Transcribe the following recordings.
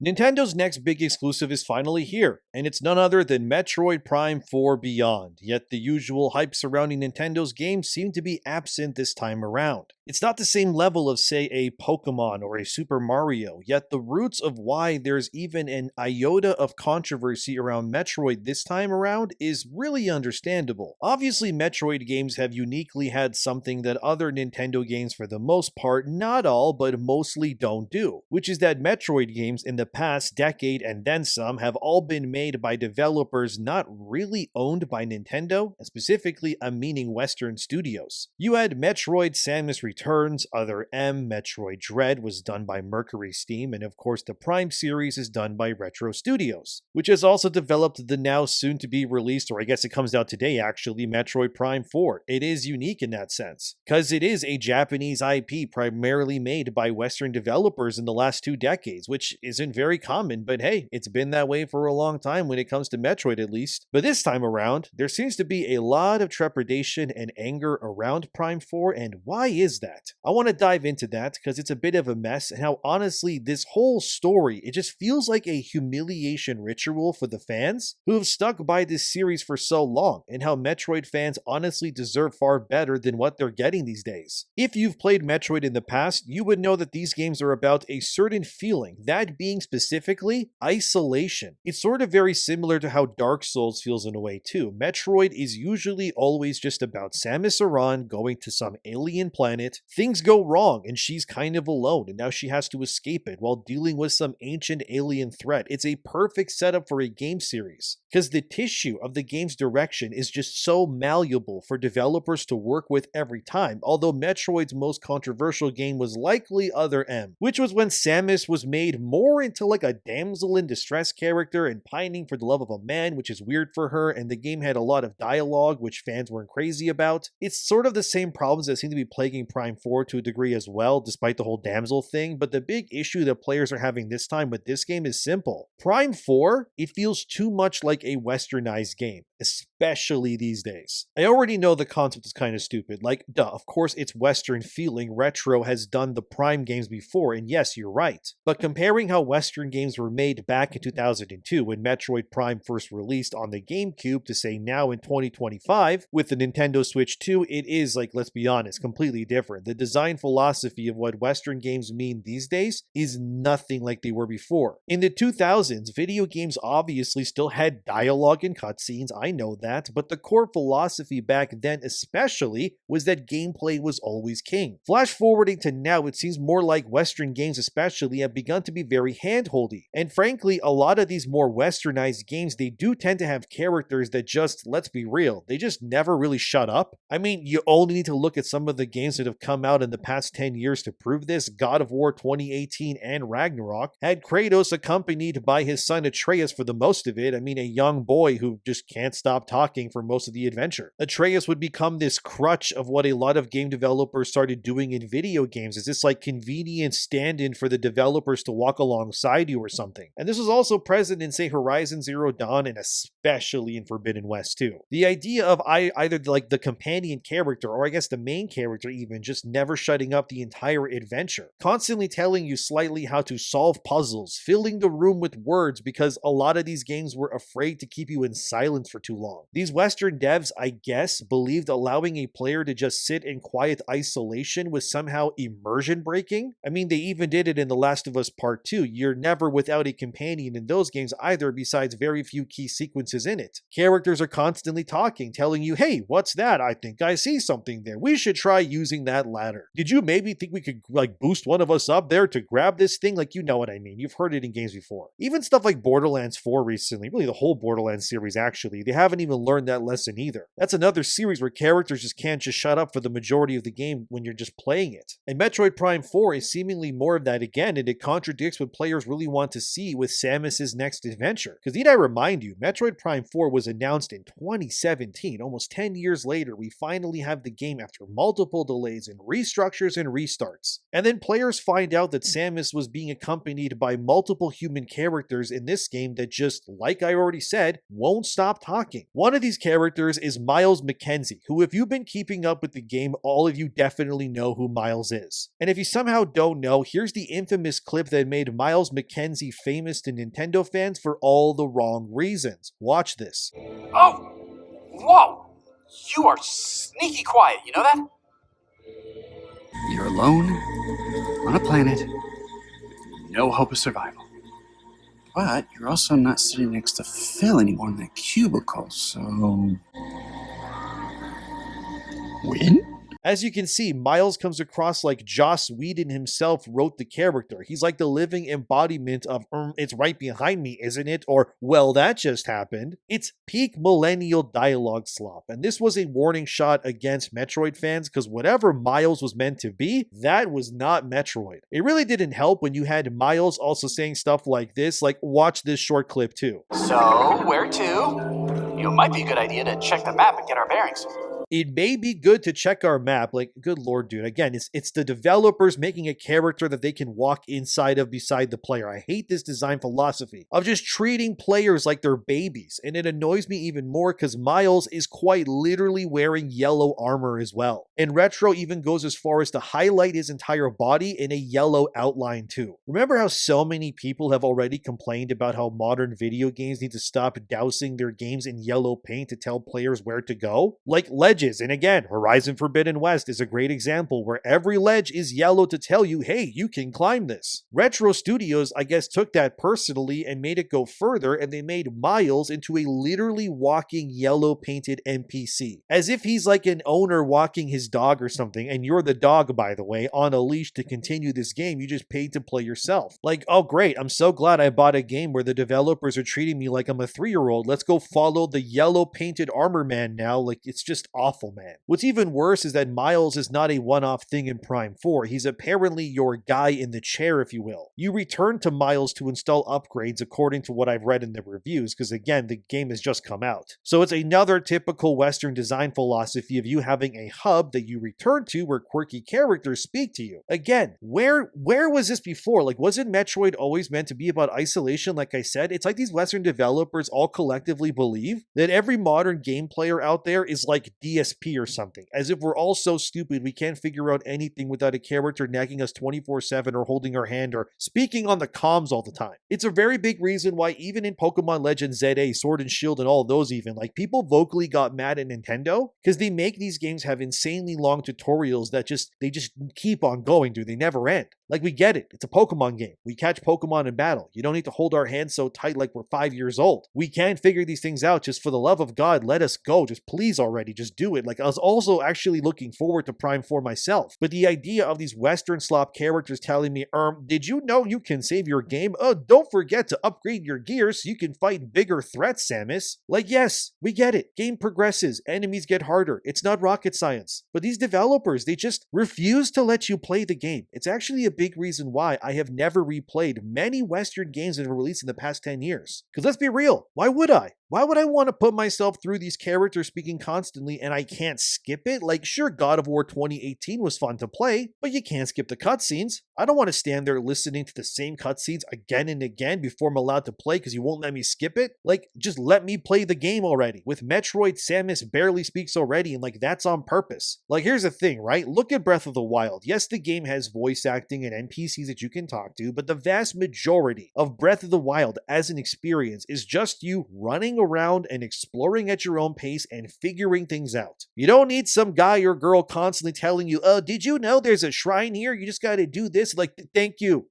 Nintendo's next big exclusive is finally here, and it's none other than Metroid Prime 4 Beyond, yet the usual hype surrounding Nintendo's games seem to be absent this time around. It's not the same level of, say, a Pokemon or a Super Mario, yet the roots of why there's even an iota of controversy around Metroid this time around is really understandable. Obviously, Metroid games have uniquely had something that other Nintendo games for the most part, not all, but mostly don't do, which is that Metroid games in the past decade and then some have all been made by developers not really owned by Nintendo, and specifically I'm meaning Western studios. You had Metroid Samus Returns, Other M, Metroid Dread was done by Mercury Steam, and of course the Prime series is done by Retro Studios, which has also developed the now soon to be released, or I guess it comes out today actually, Metroid Prime 4. It is unique in that sense, because it is a Japanese IP primarily made by Western developers in the last 2 decades, which isn't very common, but hey, it's been that way for a long time when it comes to Metroid at least. But this time around, there seems to be a lot of trepidation and anger around Prime 4, and why is that? I want to dive into that because it's a bit of a mess, and how honestly this whole story, it just feels like a humiliation ritual for the fans who have stuck by this series for so long, and how Metroid fans honestly deserve far better than what they're getting these days. If you've played Metroid in the past, you would know that these games are about a certain feeling, that being specifically isolation. It's sort of very similar to how Dark Souls feels in a way too. Metroid is usually always just about Samus Aran going to some alien planet, things go wrong and she's kind of alone and now she has to escape it while dealing with some ancient alien threat. It's a perfect setup for a game series, because the tissue of the game's direction is just so malleable for developers to work with every time, although Metroid's most controversial game was likely Other M, which was when Samus was made more into like a damsel in distress character and pining for the love of a man, which is weird for her, and the game had a lot of dialogue which fans weren't crazy about. It's sort of the same problems that seem to be plaguing Prime 4 to a degree as well, despite the whole damsel thing, but the big issue that players are having this time with this game is simple. Prime 4, it feels too much like a westernized game, especially these days. I already know the concept is kind of stupid, like duh, of course it's western feeling, Retro has done the Prime games before, and yes, you're right. But comparing how western games were made back in 2002 when Metroid Prime first released on the GameCube to say now in 2025 with the Nintendo Switch 2, it is, like, let's be honest, completely different. The design philosophy of what western games mean these days is nothing like they were before. In the 2000s, video games obviously still had dialogue and cutscenes, I know that, but the core philosophy back then especially was that gameplay was always king. Flash forwarding to now, it seems more like western games especially have begun to be very handholdy, and frankly a lot of these more westernized games, they do tend to have characters that just, let's be real, they just never really shut up. I mean, you only need to look at some of the games that have come out in the past 10 years to prove this. God of War 2018 and Ragnarok had Kratos accompanied by his son Atreus for the most of it. I mean, a young boy who just can't stop talking for most of the adventure. Atreus would become this crutch of what a lot of game developers started doing in video games, is this like convenient stand-in for the developers to walk alongside you or something. And this was also present in, say, Horizon Zero Dawn, and especially in Forbidden West too. The idea of either like the companion character, or I guess the main character even, just never shutting up the entire adventure, constantly telling you slightly how to solve puzzles, filling the room with words because a lot of these games were afraid to keep you in silence for too long. These Western devs, I guess, believed allowing a player to just sit in quiet isolation was somehow immersion breaking. I mean, they even did it in The Last of Us Part 2. You're never without a companion in those games either, besides very few key sequences in it. Characters are constantly talking, telling you, hey, what's that? I think I see something there. We should try using that ladder. Did you maybe think we could like boost one of us up there to grab this thing? Like, you know what I mean. You've heard it in games before. Even stuff like Borderlands 4 recently, really the whole Borderlands series actually, they haven't even learned that lesson either. That's another series where characters just can't just shut up for the majority of the game when you're just playing it. And Metroid Prime 4 is seemingly more of that again, and it contradicts what players really want to see with Samus's next adventure. Because need I remind you, Metroid Prime 4 was announced in 2017. Almost 10 years later, we finally have the game after multiple delays and restructures and restarts. And then players find out that Samus was being accompanied by multiple human characters in this game that just, like I already said, won't stop talking. shocking. One of these characters is Miles McKenzie, who if you've been keeping up with the game, all of you definitely know who Miles is. And if you somehow don't know, here's the infamous clip that made Miles McKenzie famous to Nintendo fans for all the wrong reasons. Watch this. Oh! Whoa! You are sneaky quiet, you know that? You're alone, on a planet, with no hope of survival. But you're also not sitting next to Phil anymore in that cubicle, so... Win? As you can see, Miles comes across like Joss Whedon himself wrote the character. He's like the living embodiment of, it's right behind me, isn't it? Or, well, that just happened. It's peak millennial dialogue slop. And this was a warning shot against Metroid fans because whatever Miles was meant to be, that was not Metroid. It really didn't help when you had Miles also saying stuff like this, like, watch this short clip too. So, where to? It might be a good idea to check the map and get our bearings. It may be good to check our map, like, good lord, dude. Again, it's the developers making a character that they can walk inside of beside the player. I hate this design philosophy of just treating players like they're babies, and it annoys me even more because Miles is quite literally wearing yellow armor as well. And Retro even goes as far as to highlight his entire body in a yellow outline too. Remember how so many people have already complained about how modern video games need to stop dousing their games in yellow paint to tell players where to go? Like ledges, and again, Horizon Forbidden West is a great example where every ledge is yellow to tell you, hey, you can climb this. Retro Studios, I guess, took that personally and made it go further, and they made Miles into a literally walking yellow painted NPC. As if he's like an owner walking his dog or something, and you're the dog, by the way, on a leash to continue this game you just paid to play yourself. Like, oh great, I'm so glad I bought a game where the developers are treating me like I'm a 3-year-old. Let's go follow the yellow painted armor man now. Like, it's just awful, man. What's even worse is that Miles is not a one-off thing in Prime 4. He's apparently your guy in the chair, if you will. You return to Miles to install upgrades according to what I've read in the reviews, because again, the game has just come out. So it's another typical Western design philosophy of you having a hub that you return to where quirky characters speak to you. Again, where was this before? Like, wasn't Metroid always meant to be about isolation? Like I said, it's like these Western developers all collectively believe that every modern game player out there is like DSP or something, as if we're all so stupid we can't figure out anything without a character nagging us 24/7 or holding our hand or speaking on the comms all the time. It's a very big reason why even in Pokemon Legends ZA, Sword and Shield, and all those even, like, people vocally got mad at Nintendo because they make these games have insanely long tutorials that they just keep on going, dude. They never end. Like, we get it. It's a Pokemon game. We catch Pokemon in battle. You don't need to hold our hands so tight like we're 5 years old. We can figure these things out. Just for the love of God, let us go. Just please already. Just do it. Like, I was also actually looking forward to Prime 4 myself. But the idea of these Western slop characters telling me, did you know you can save your game? Don't forget to upgrade your gear so you can fight bigger threats, Samus. Like, yes, we get it. Game progresses. Enemies get harder. It's not rocket science. But these developers, they just refuse to let you play the game. It's actually a big reason why I have never replayed many Western games that have released in the past 10 years. Because let's be real, why would I? Why would I want to put myself through these characters speaking constantly and I can't skip it? Like, sure, God of War 2018 was fun to play, but you can't skip the cutscenes. I don't want to stand there listening to the same cutscenes again and again before I'm allowed to play because you won't let me skip it. Like, just let me play the game already. With Metroid, Samus barely speaks already, and like, that's on purpose. Like, here's the thing, right? Look at Breath of the Wild. Yes, the game has voice acting and NPCs that you can talk to, but the vast majority of Breath of the Wild as an experience is just you running around and exploring at your own pace and figuring things out. You don't need some guy or girl constantly telling you, did you know there's a shrine here? You just gotta do this. Like, thank you.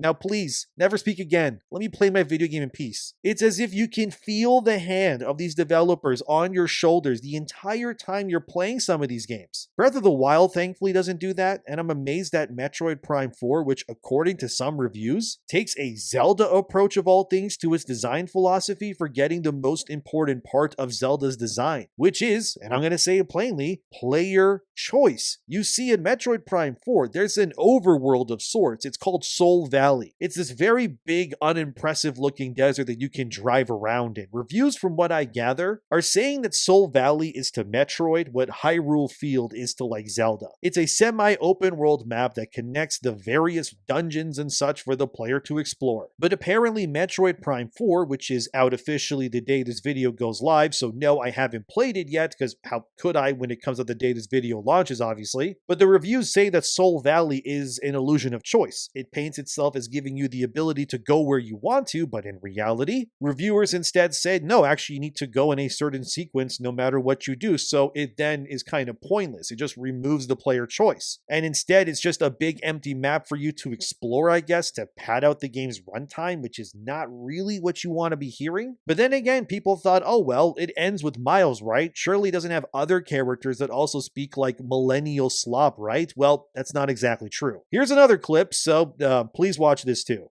Now please, never speak again. Let me play my video game in peace. It's as if you can feel the hand of these developers on your shoulders the entire time you're playing some of these games. Breath of the Wild thankfully doesn't do that, and I'm amazed that Metroid Prime 4, which according to some reviews, takes a Zelda approach of all things to its design philosophy, forgetting the most important part of Zelda's design, which is, and I'm going to say it plainly, player choice. You see in Metroid Prime 4, there's an overworld of sorts. It's called Soul Valley. It's this very big, unimpressive looking desert that you can drive around in. Reviews, from what I gather, are saying that Soul Valley is to Metroid what Hyrule Field is to like Zelda. It's a semi-open world map that connects the various dungeons and such for the player to explore. But apparently Metroid Prime 4, which is out officially the day this video goes live, so no, I haven't played it yet, because how could I when it comes out the day this video launches, obviously. But the reviews say that Soul Valley is an illusion of choice. It paints itself as giving you the ability to go where you want to, but in reality, reviewers instead said, no, actually you need to go in a certain sequence no matter what you do, so it then is kind of pointless. It just removes the player choice. And instead, it's just a big empty map for you to explore, I guess, to pad out the game's runtime, which is not really what you want to be hearing. But then again, people thought, oh well, it ends with Miles, right? Surely it doesn't have other characters that also speak like millennial slop, right? Well, that's not exactly true. Here's another clip, so please watch this too.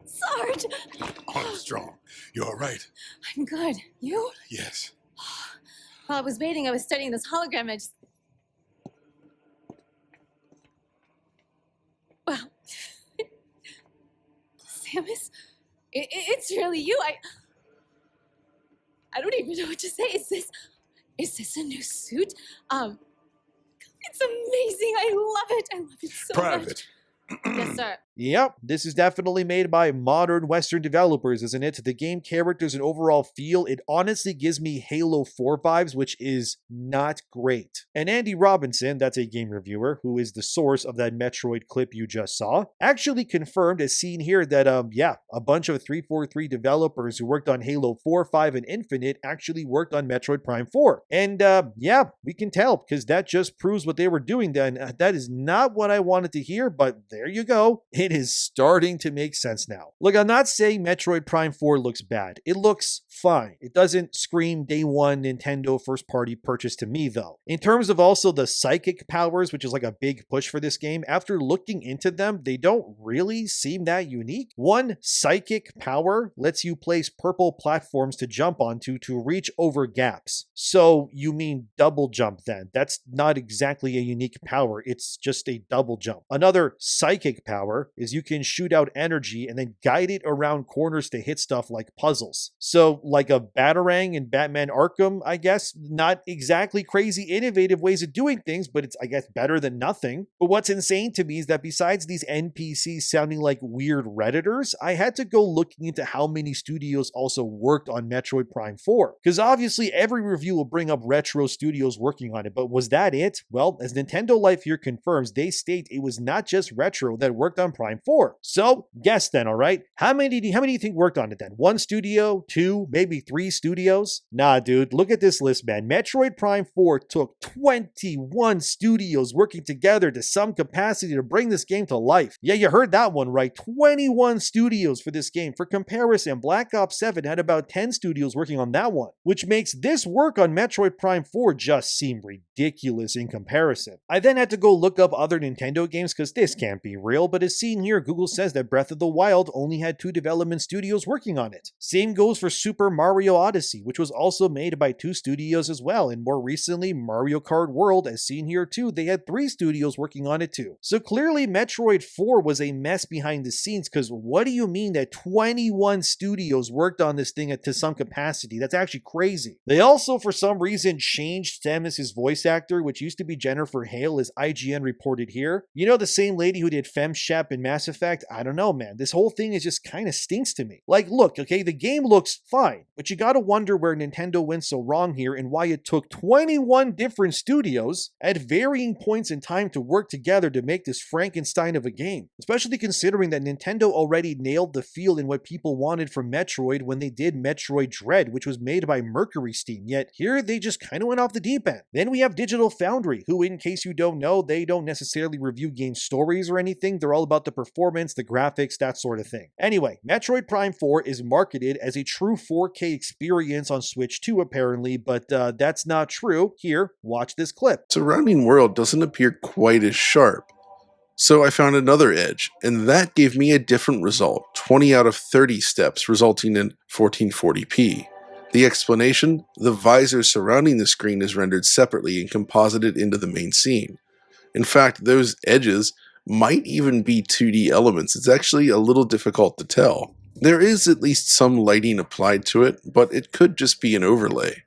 Sarge! Armstrong, you all right? I'm good. You? Yes. While I was waiting, I was studying this hologram. Wow. Samus? It's really you. I don't even know what to say. Is this a new suit? It's amazing. I love it. I love it so much. Private. Yes, sir. Yep, this is definitely made by modern Western developers, isn't it? The game characters and overall feel, it honestly gives me Halo 4 vibes, which is not great. And Andy Robinson, that's a game reviewer, who is the source of that Metroid clip you just saw, actually confirmed, as seen here, that, yeah, a bunch of 343 developers who worked on Halo 4, 5, and Infinite actually worked on Metroid Prime 4. And, yeah, we can tell, because that just proves what they were doing then. That is not what I wanted to hear, but there you go. It is starting to make sense now. Look, I'm not saying Metroid Prime 4 looks bad. It looks fine. It doesn't scream day one Nintendo first party purchase to me though. In terms of also the psychic powers, which is like a big push for this game, after looking into them, they don't really seem that unique. One psychic power lets you place purple platforms to jump onto to reach over gaps. So you mean double jump then? That's not exactly a unique power. It's just a double jump. Another psychic power is you can shoot out energy and then guide it around corners to hit stuff like puzzles. So like a Batarang in Batman Arkham, I guess. Not exactly crazy innovative ways of doing things, but it's, I guess, better than nothing. But what's insane to me is that besides these NPCs sounding like weird Redditors, I had to go looking into how many studios also worked on Metroid Prime 4. Because obviously every review will bring up Retro Studios working on it, but was that it? Well, as Nintendo Life here confirms, they state it was not just Retro that worked on Prime 4. So, guess then, alright? How many do you think worked on it then? One studio? Two? Maybe three studios? Nah, dude, look at this list, man. Metroid Prime 4 took 21 studios working together to some capacity to bring this game to life. Yeah, you heard that one right. 21 studios for this game. For comparison, Black Ops 7 had about 10 studios working on that one, which makes this work on Metroid Prime 4 just seem ridiculous in comparison. I then had to go look up other Nintendo games because this can't be real, but as seen here, Google says that Breath of the Wild only had 2 development studios working on it. Same goes for Super Mario Odyssey, which was also made by 2 studios as well, and more recently, Mario Kart World, as seen here too, they had 3 studios working on it too. So clearly Metroid 4 was a mess behind the scenes, because what do you mean that 21 studios worked on this thing to some capacity? That's actually crazy. They also, for some reason, changed Samus's voice actor, which used to be Jennifer Hale, as IGN reported here. You know, the same lady who did Fem Shep in Mass Effect? I don't know, man. This whole thing is just kind of stinks to me. Like, look, okay, the game looks fine, but you gotta wonder where Nintendo went so wrong here and why it took 21 different studios at varying points in time to work together to make this Frankenstein of a game. Especially considering that Nintendo already nailed the feel and what people wanted from Metroid when they did Metroid Dread, which was made by Mercury Steam, yet here they just kind of went off the deep end. Then we have Digital Foundry, who, in case you don't know, they don't necessarily review game stories or anything. They're all about the performance, the graphics, that sort of thing. Anyway, Metroid Prime 4 is marketed as a true 4K experience on Switch 2 apparently, but that's not true. Here, watch this clip. Surrounding world doesn't appear quite as sharp. So I found another edge, and that gave me a different result, 20 out of 30 steps, resulting in 1440p. The explanation? The visor surrounding the screen is rendered separately and composited into the main scene. In fact, those edges might even be 2D elements. It's actually a little difficult to tell. There is at least some lighting applied to it, but it could just be an overlay.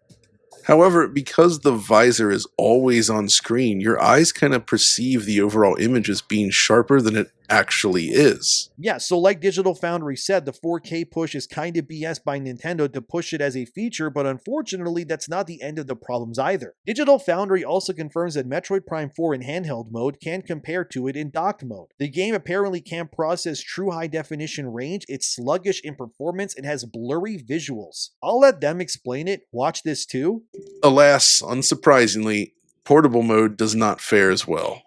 However, because the visor is always on screen, your eyes kind of perceive the overall image as being sharper than it actually is. Yeah, so like Digital Foundry said, the 4K push is kind of BS by Nintendo to push it as a feature, but unfortunately, that's not the end of the problems either. Digital Foundry also confirms that Metroid Prime 4 in handheld mode can compare to it in docked mode. The game apparently can't process true high definition range, it's sluggish in performance, and has blurry visuals. I'll let them explain it. Watch this too. Alas, unsurprisingly, portable mode does not fare as well.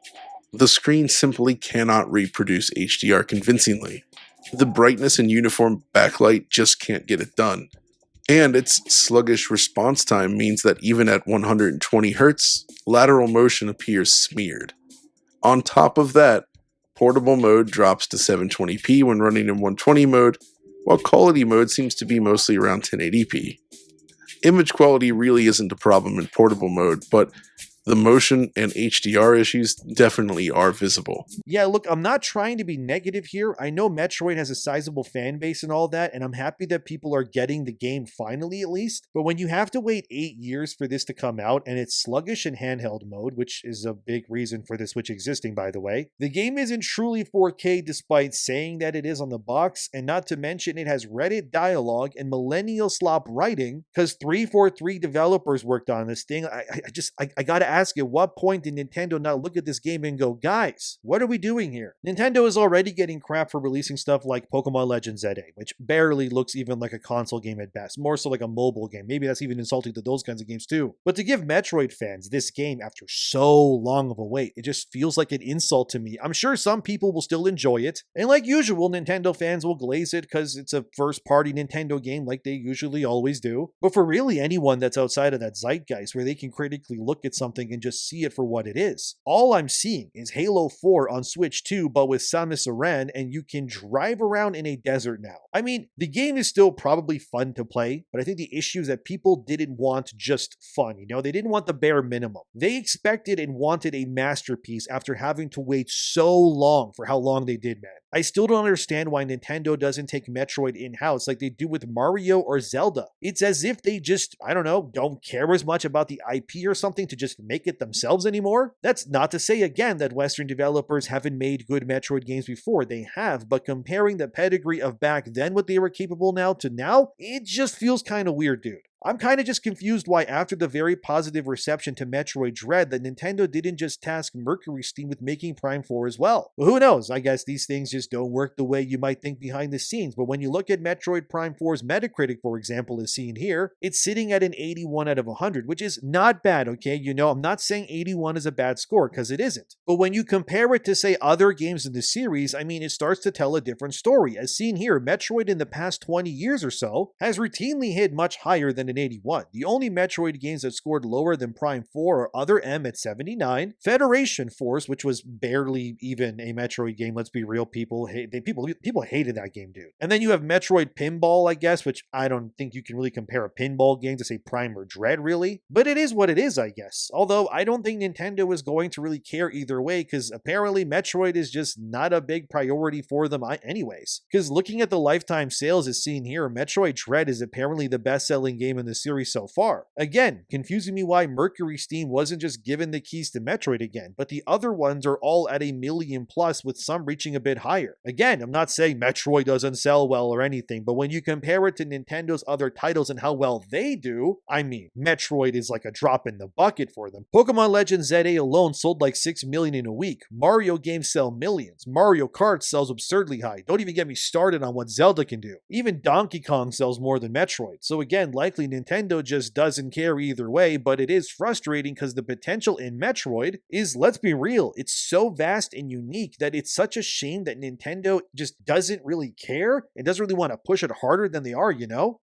The screen simply cannot reproduce HDR convincingly. The brightness and uniform backlight just can't get it done. And its sluggish response time means that even at 120 Hz, lateral motion appears smeared. On top of that, portable mode drops to 720p when running in 120 mode, while quality mode seems to be mostly around 1080p. Image quality really isn't a problem in portable mode, but the motion and HDR issues definitely are visible. Yeah, look, I'm not trying to be negative here. I know Metroid has a sizable fan base and all that, and I'm happy that people are getting the game finally at least. But when you have to wait 8 years for this to come out, and it's sluggish in handheld mode, which is a big reason for the Switch existing, by the way, the game isn't truly 4K despite saying that it is on the box, and not to mention it has Reddit dialogue and millennial slop writing, because 343 developers worked on this thing. I gotta ask, at what point did Nintendo not look at this game and go, guys, what are we doing here? Nintendo is already getting crap for releasing stuff like Pokemon Legends ZA, which barely looks even like a console game at best, more so like a mobile game. Maybe that's even insulting to those kinds of games too. But to give Metroid fans this game after so long of a wait, it just feels like an insult to me. I'm sure some people will still enjoy it, and like usual, Nintendo fans will glaze it because it's a first-party Nintendo game like they usually always do. But for really anyone that's outside of that zeitgeist where they can critically look at something and just see it for what it is. All I'm seeing is Halo 4 on Switch 2, but with Samus Aran, and you can drive around in a desert now. I mean, the game is still probably fun to play, but I think the issue is that people didn't want just fun, They didn't want the bare minimum. They expected and wanted a masterpiece after having to wait so long for how long they did, man. I still don't understand why Nintendo doesn't take Metroid in-house like they do with Mario or Zelda. It's as if they just, don't care as much about the IP or something to just make it themselves anymore. That's not to say, again, that Western developers haven't made good Metroid games before. They have, but comparing the pedigree of back then what they were capable now to now, it just feels kind of weird, dude. I'm kind of just confused why after the very positive reception to Metroid Dread that Nintendo didn't just task Mercury Steam with making Prime 4 as well. But who knows, I guess these things just don't work the way you might think behind the scenes. But when you look at Metroid Prime 4's Metacritic, for example, as seen here, it's sitting at an 81 out of 100, which is not bad, okay? I'm not saying 81 is a bad score, because it isn't. But when you compare it to, say, other games in the series, it starts to tell a different story. As seen here, Metroid in the past 20 years or so has routinely hit much higher than an 81. The only Metroid games that scored lower than Prime 4 are Other M at 79, Federation Force, which was barely even a Metroid game, let's be real, people hated that game, dude. And then you have Metroid Pinball, I guess, which I don't think you can really compare a pinball game to, say, Prime or Dread, really. But it is what it is, I guess. Although I don't think Nintendo is going to really care either way, because apparently Metroid is just not a big priority for them anyways. Because looking at the lifetime sales as seen here, Metroid Dread is apparently the best-selling game in the series so far. Again, confusing me why Mercury Steam wasn't just given the keys to Metroid again, but the other ones are all at 1 million plus, with some reaching a bit higher. Again, I'm not saying Metroid doesn't sell well or anything, but when you compare it to Nintendo's other titles and how well they do, Metroid is like a drop in the bucket for them. Pokemon Legends ZA alone sold like 6 million in a week. Mario games sell millions. Mario Kart sells absurdly high. Don't even get me started on what Zelda can do. Even Donkey Kong sells more than Metroid. So again, likely Nintendo just doesn't care either way, but it is frustrating because the potential in Metroid is, let's be real, it's so vast and unique that it's such a shame that Nintendo just doesn't really care and doesn't really want to push it harder than they are,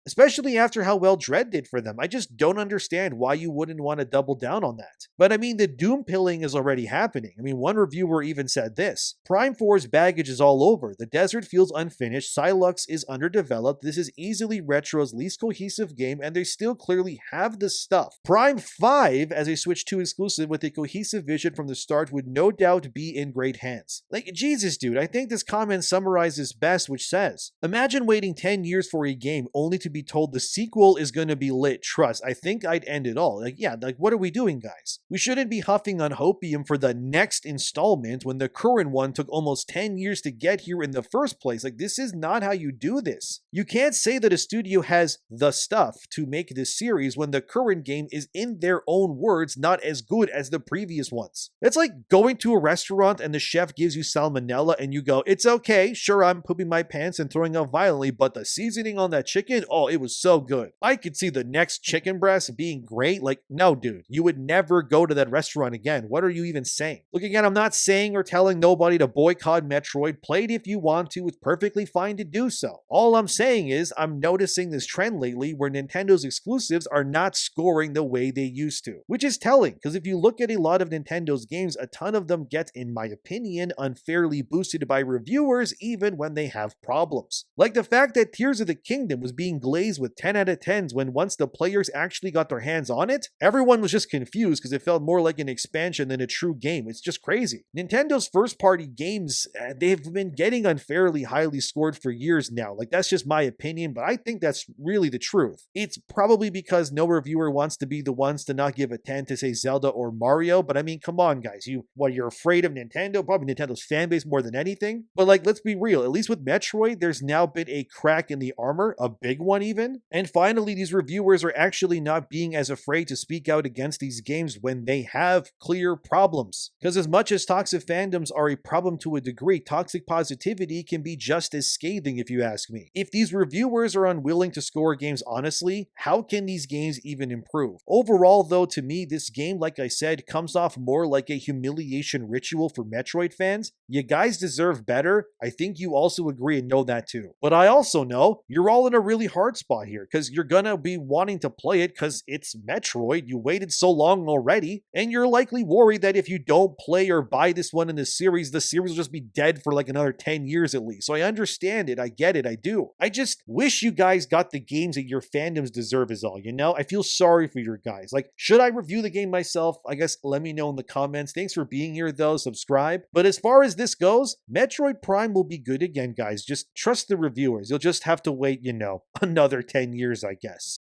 Especially after how well Dread did for them. I just don't understand why you wouldn't want to double down on that. But the doom pilling is already happening. One reviewer even said this: Prime 4's baggage is all over. The desert feels unfinished, Silux is underdeveloped, this is easily Retro's least cohesive game, and and they still clearly have the stuff. Prime 5 as a Switch 2 exclusive with a cohesive vision from the start would no doubt be in great hands. Like, Jesus dude, I think this comment summarizes best, which says, imagine waiting 10 years for a game only to be told the sequel is gonna be lit. Trust, I think I'd end it all. Like, yeah, like what are we doing, guys? We shouldn't be huffing on hopium for the next installment when the current one took almost 10 years to get here in the first place. Like, this is not how you do this. You can't say that a studio has the stuff to make this series when the current game is, in their own words, not as good as the previous ones. It's like going to a restaurant and the chef gives you salmonella and you go, it's okay, sure, I'm pooping my pants and throwing up violently, but the seasoning on that chicken, oh, it was so good. I could see the next chicken breast being great. Like, no, dude, you would never go to that restaurant again. What are you even saying? Look, again, I'm not saying or telling nobody to boycott Metroid. Play it if you want to. It's perfectly fine to do so. All I'm saying is I'm noticing this trend lately where Nintendo's exclusives are not scoring the way they used to, which is telling because if you look at a lot of Nintendo's games, a ton of them get, in my opinion, unfairly boosted by reviewers even when they have problems. Like the fact that Tears of the Kingdom was being glazed with 10 out of 10s when once the players actually got their hands on it, everyone was just confused because it felt more like an expansion than a true game. It's just crazy. Nintendo's first-party games, they've been getting unfairly highly scored for years now. Like, that's just my opinion, but I think that's really the truth. It's probably because no reviewer wants to be the ones to not give a 10 to say Zelda or Mario, but I mean, come on, guys. You're afraid of Nintendo? Probably Nintendo's fan base more than anything. But like, let's be real. At least with Metroid, there's now been a crack in the armor, a big one even. And finally, these reviewers are actually not being as afraid to speak out against these games when they have clear problems. Because as much as toxic fandoms are a problem to a degree, toxic positivity can be just as scathing if you ask me. If these reviewers are unwilling to score games honestly, how can these games even improve? Overall though, to me, this game, like I said, comes off more like a humiliation ritual for Metroid fans. You guys deserve better. I think you also agree and know that too. But I also know you're all in a really hard spot here because you're gonna be wanting to play it because it's Metroid. You waited so long already, and you're likely worried that if you don't play or buy this one in the series will just be dead for like another 10 years at least. So I understand it. I get it. I do. I just wish you guys got the games that your fandoms deserve is all, you know? I feel sorry for your guys. Like, should I review the game myself? I guess let me know in the comments. Thanks for being here though. Subscribe. But as far as this goes, Metroid Prime will be good again, guys. Just trust the reviewers. You'll just have to wait, you know, another 10 years, I guess.